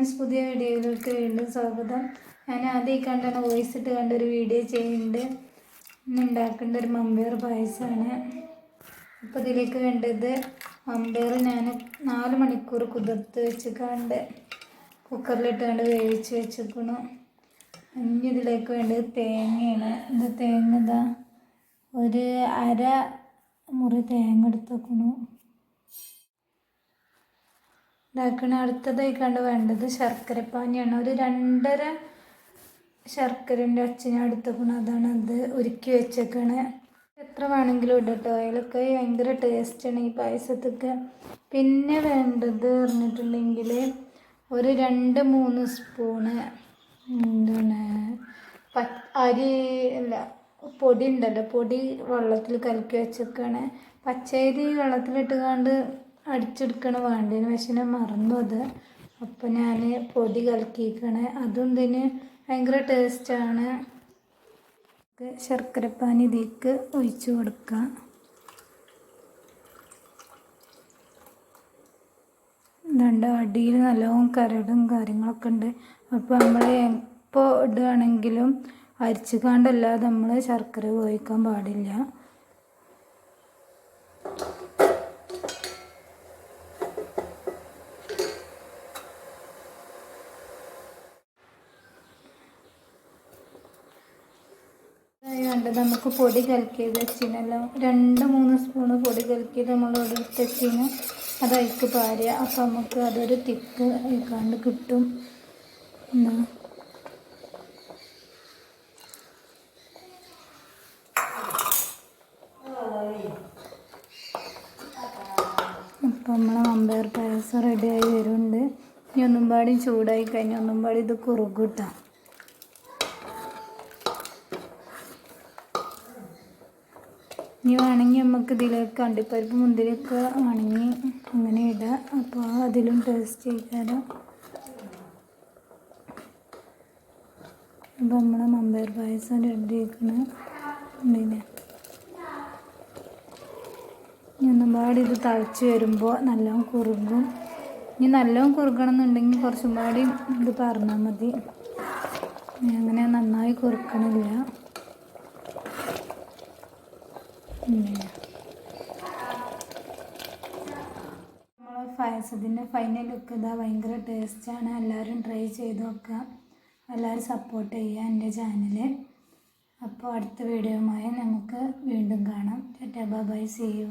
Friends, പുതിയ വീഡിയോയിലേക്ക് വീണ്ടും സ്വാഗതം. ഞാൻ ആദ്യം കണ്ടാണ് വോയിസ് ഇട്ട് കണ്ടൊരു വീഡിയോ ചെയ്യുന്നുണ്ട്. ഇന്ന് ഉണ്ടാക്കേണ്ട ഒരു മമ്പയർ പായസമാണ്. അപ്പോൾ ഇതിലേക്ക് വേണ്ടത് മമ്പയർ ഞാൻ 4 മണിക്കൂർ കുതിർത്ത് വെച്ചിട്ടുണ്ട്. കുക്കറിലിട്ട് കണ്ട് വേവിച്ച് വെച്ചിരിക്കണു. ഇനി ഇതിലേക്ക് വേണ്ടത് തേങ്ങയാണ്. ഇത് തേങ്ങ ഇതാ ഒരു അര മുറി തേങ്ങ എടുത്ത് വെക്കണു. അടുത്തതായി കണ്ട് വേണ്ടത് ശർക്കരപ്പാനിയാണ്. ഒരു 2.5 ശർക്കരൻ്റെ അച്ഛൻ എടുത്തേക്കണം. അതാണ് അത് ഉരുക്കി വെച്ചേക്കണേ. എത്ര വേണമെങ്കിലും ഇടട്ടോ, അതിലൊക്കെ ഭയങ്കര ടേസ്റ്റാണ് ഈ പായസത്തൊക്കെ. പിന്നെ വേണ്ടത് പറഞ്ഞിട്ടുണ്ടെങ്കിൽ ഒരു 2-3 സ്പൂണ് എന്താണ് അരി അല്ല പൊടി ഉണ്ടല്ലോ, പൊടി വെള്ളത്തിൽ കലക്കി വെച്ചേക്കാണ്. പച്ചരി വെള്ളത്തിലിട്ടുകൊണ്ട് അടിച്ചെടുക്കണ വേണ്ടതിന്, പക്ഷെ ഞാൻ മറന്നു അത്. അപ്പം ഞാൻ പൊടി കലക്കിക്കണേ. അതും ഇതിന് ഭയങ്കര ടേസ്റ്റാണ്. ശർക്കരപ്പാനി ഇതിലേക്ക് ഒഴിച്ച് കൊടുക്കാം. അടിയിൽ നല്ലോണം കരടും കാര്യങ്ങളൊക്കെ ഉണ്ട്. അപ്പോൾ നമ്മൾ എപ്പോൾ ഇടുകയാണെങ്കിലും അരിച്ചുകാണ്ടല്ലാതെ നമ്മൾ ശർക്കര ഉപയോഗിക്കാൻ പാടില്ല. വേണ്ടത് നമുക്ക് പൊടി കലക്കിയത് വെച്ചിനല്ലോ, 2-3 സ്പൂണ് പൊടി കലക്കിയത് നമ്മൾ എടുത്ത് വെച്ചിന്. അത് അതിക്ക് പാരുക. അപ്പോൾ നമുക്ക് അതൊരു തിക്ക് ആയിക്കാണ്ട് കിട്ടും. എന്താ അപ്പോൾ നമ്മളെ മമ്പയർ പായസം റെഡിയായി വരുന്നുണ്ട്. ഇനി ഒന്നും പാടി ചൂടായി കഴിഞ്ഞാൽ ഒന്നും പാടി ഇത് കുറുകൂട്ടാം. ഇനി വേണമെങ്കിൽ നമുക്ക് ഇതിലേക്ക് അണ്ടിപ്പരിപ്പ് മുന്തിരിയൊക്കെ വേണമെങ്കിൽ അങ്ങനെ ഇടാം. അപ്പോൾ അതിലും ടേസ്റ്റ് ചെയ്താലോ. അപ്പോൾ നമ്മളെ മമ്പയർ പായസം റെഡി ആക്കണം. പിന്നെ ഒന്നും പാടി ഇത് തിളച്ച് വരുമ്പോൾ നല്ലോണം കുറുകും. ഇനി നല്ലോണം കുറുകണം എന്നുണ്ടെങ്കിൽ കുറച്ചും പാടി ഇത് പറഞ്ഞാൽ മതി. അങ്ങനെ നന്നായി കുറുക്കണില്ല. നമ്മളെ പായസത്തിൻ്റെ ഫൈനൽ ലുക്ക് ഇതാ ഭയങ്കര ടേസ്റ്റാണ്. എല്ലാവരും ട്രൈ ചെയ്ത് നോക്കുക. എല്ലാവരും സപ്പോർട്ട് ചെയ്യുക എൻ്റെ ചാനൽ. അപ്പോൾ അടുത്ത വീഡിയോയുമായി നമുക്ക് വീണ്ടും കാണാം. Tata bye bye, see U.